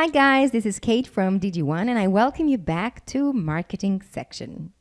Hi guys, this is Kate from DG1 and I welcome you back to Marketing section.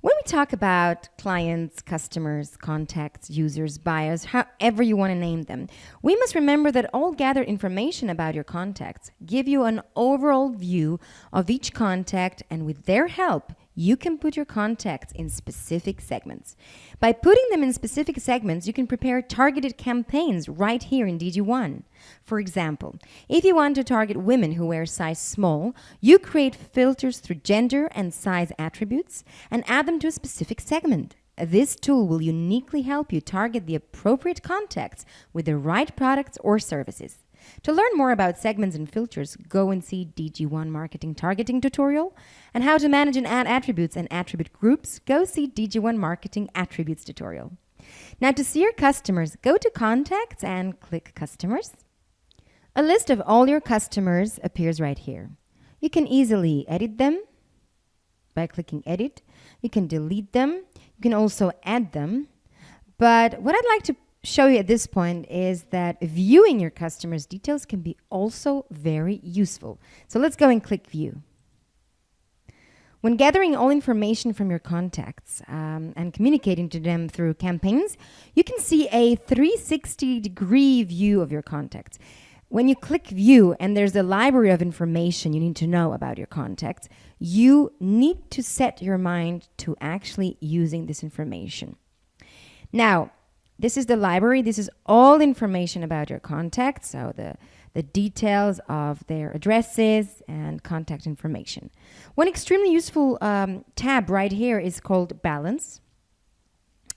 When we talk about clients, customers, contacts, users, buyers, however you want to name them, we must remember that all gathered information about your contacts give you an overall view of each contact, and with their help, you can put your contacts in specific segments. By putting them in specific segments, you can prepare targeted campaigns right here in DG1. For example, if you want to target women who wear size small, you create filters through gender and size attributes and add them to a specific segment. This tool will uniquely help you target the appropriate contacts with the right products or services. To learn more about segments and filters, go and see DG1 Marketing Targeting tutorial. And how to manage and add attributes and attribute groups, go see DG1 Marketing Attributes tutorial. Now to see your customers, go to Contacts and click Customers. A list of all your customers appears right here. You can easily edit them by clicking Edit. You can delete them. You can also add them. But what I'd like to show you at this point is that viewing your customers' details can be also very useful. So let's go and click View. When gathering all information from your contacts and communicating to them through campaigns, you can see a 360-degree view of your contacts. When you click View and there's a library of information you need to know about your contacts, you need to set your mind to actually using this information. Now, this is the library. This is all information about your contacts, so the details of their addresses and contact information. One extremely useful tab right here is called Balance.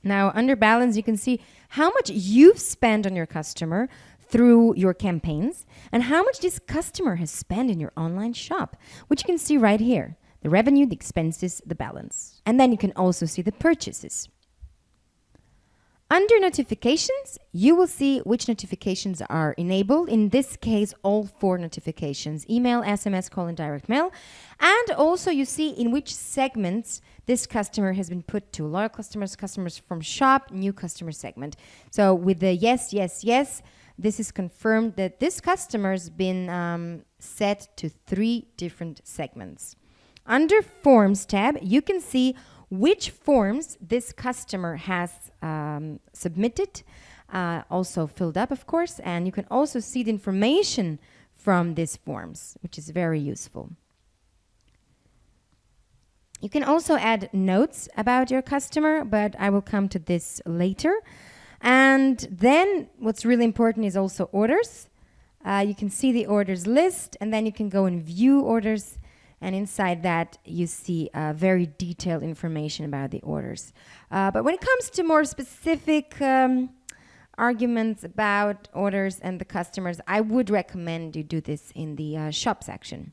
Now, under Balance, you can see how much you've spent on your customer through your campaigns and how much this customer has spent in your online shop, which you can see right here. The revenue, the expenses, the balance. And then you can also see the purchases. Under notifications, you will see which notifications are enabled. In this case, all 4 notifications: email, SMS, call, and direct mail. And also you see in which segments this customer has been put to: loyal customers, customers from shop, new customer segment. So with the yes, yes, yes, this is confirmed that this customer has been set to 3 different segments. Under Forms tab, you can see which forms this customer has submitted, also filled up, of course, and you can also see the information from these forms, which is very useful. You can also add notes about your customer, but I will come to this later. And then what's really important is also orders. You can see the orders list, and then you can go and view orders. And inside that, you see very detailed information about the orders. But when it comes to more specific arguments about orders and the customers, I would recommend you do this in the shop section.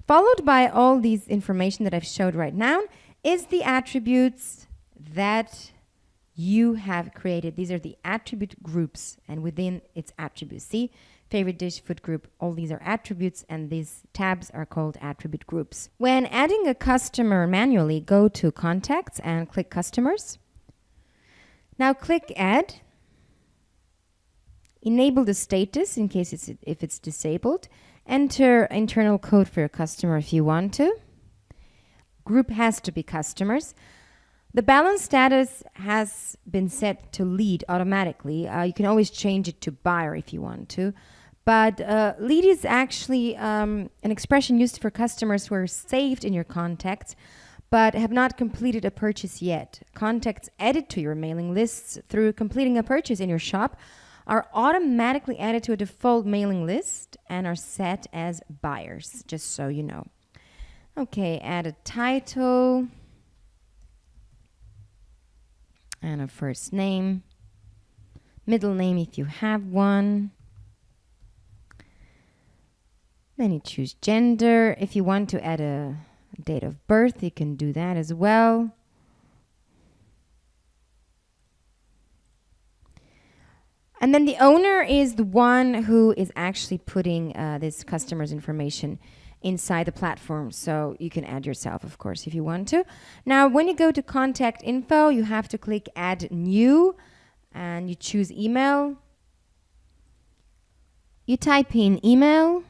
Followed by all these information that I've showed right now is the attributes that you have created. These are the attribute groups, and within its attributes. See? Favorite dish, food group, all these are attributes, and these tabs are called attribute groups. When adding a customer manually, go to Contacts and click Customers. Now click Add. Enable the status in case if it's disabled. Enter internal code for your customer if you want to. Group has to be customers. The balance status has been set to lead automatically. You can always change it to buyer if you want to. But lead is actually an expression used for customers who are saved in your contacts but have not completed a purchase yet. Contacts added to your mailing lists through completing a purchase in your shop are automatically added to a default mailing list and are set as buyers, just so you know. Okay, add a title and a first name, middle name if you have one. Then you choose gender. If you want to add a date of birth, you can do that as well. And then the owner is the one who is actually putting this customer's information inside the platform. So you can add yourself, of course, if you want to. Now, when you go to contact info, you have to click Add New, and you choose email. You type in email,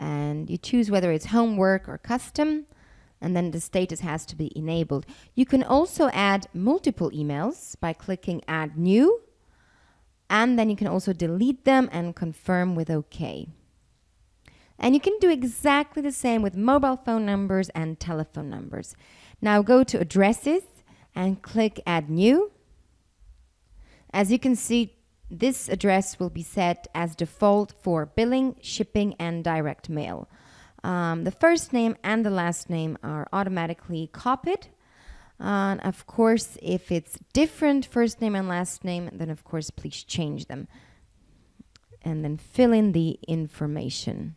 And you choose whether it's homework or custom, and then the status has to be enabled. You can also add multiple emails by clicking Add New, and then you can also delete them and confirm with OK. And you can do exactly the same with mobile phone numbers and telephone numbers. Now go to Addresses and click Add New. As you can see, this address will be set as default for billing, shipping, and direct mail. The first name and the last name are automatically copied. And of course, if it's different first name and last name, then of course, please change them. And then fill in the information.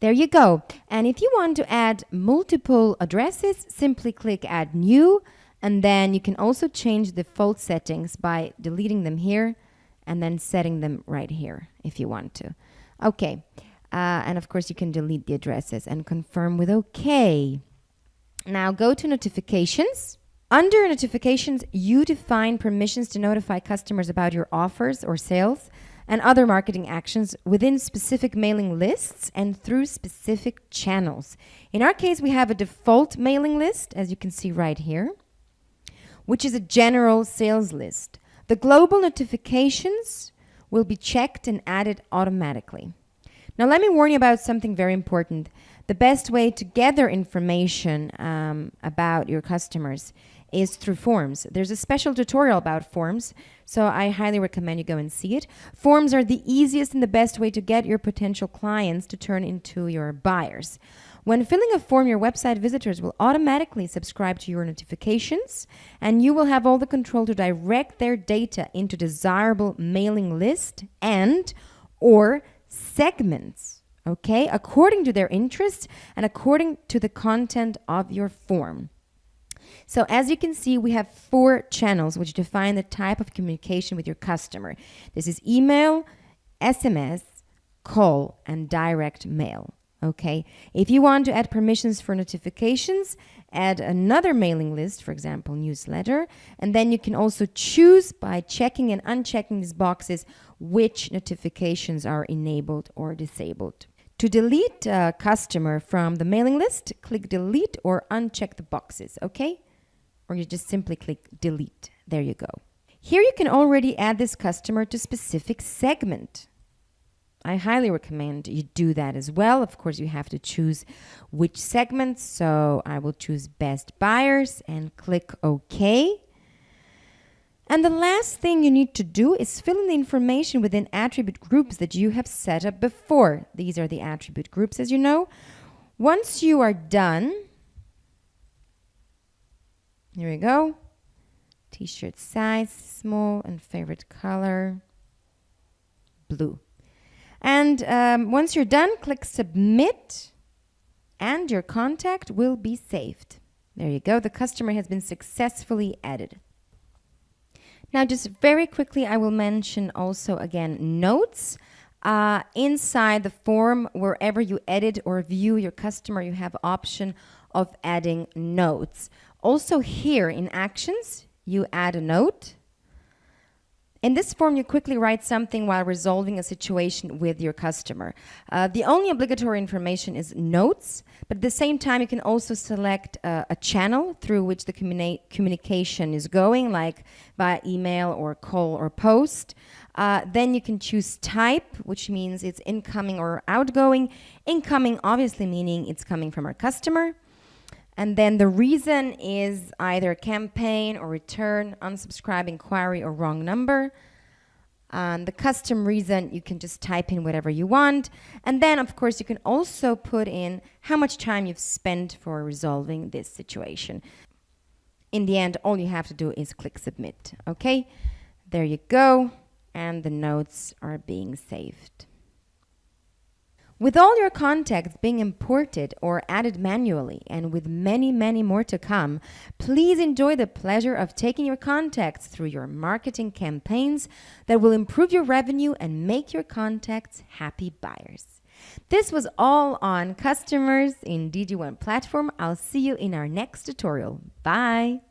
There you go. And if you want to add multiple addresses, simply click Add New. And then you can also change the default settings by deleting them here and then setting them right here if you want to. Okay. And of course, you can delete the addresses and confirm with OK. Now go to Notifications. Under Notifications, you define permissions to notify customers about your offers or sales and other marketing actions within specific mailing lists and through specific channels. In our case, we have a default mailing list, as you can see right here, which is a general sales list. The global notifications will be checked and added automatically. Now, let me warn you about something very important. The best way to gather information about your customers is through forms. There's a special tutorial about forms, so I highly recommend you go and see it. Forms are the easiest and the best way to get your potential clients to turn into your buyers. When filling a form, your website visitors will automatically subscribe to your notifications, and you will have all the control to direct their data into desirable mailing list and or segments, okay, according to their interests and according to the content of your form. So as you can see, we have 4 channels which define the type of communication with your customer. This is email, SMS, call, and direct mail. Okay. If you want to add permissions for notifications, add another mailing list, for example, newsletter. And then you can also choose by checking and unchecking these boxes which notifications are enabled or disabled. To delete a customer from the mailing list, click delete or uncheck the boxes, okay? Or you just simply click delete. There you go. Here you can already add this customer to specific segment. I highly recommend you do that as well. Of course, you have to choose which segment. So I will choose best buyers and click OK. And the last thing you need to do is fill in the information within attribute groups that you have set up before. These are the attribute groups, as you know. Once you are done, here we go. T-shirt size, small, and favorite color, blue. And once you're done, click Submit, and your contact will be saved. There you go. The customer has been successfully added. Now, just very quickly, I will mention also again notes. Inside the form, wherever you edit or view your customer, you have option of adding notes. Also here in Actions, you add a note. In this form, you quickly write something while resolving a situation with your customer. The only obligatory information is notes, but at the same time, you can also select a channel through which the communication is going, like via email or call or post. Then you can choose type, which means it's incoming or outgoing. Incoming, obviously, meaning it's coming from our customer. And then the reason is either campaign or return, unsubscribe, inquiry, or wrong number. The custom reason, you can just type in whatever you want. And then, of course, you can also put in how much time you've spent for resolving this situation. In the end, all you have to do is click Submit. Okay, there you go. And the notes are being saved. With all your contacts being imported or added manually, and with many, many more to come, please enjoy the pleasure of taking your contacts through your marketing campaigns that will improve your revenue and make your contacts happy buyers. This was all on customers in DG1 platform. I'll see you in our next tutorial. Bye.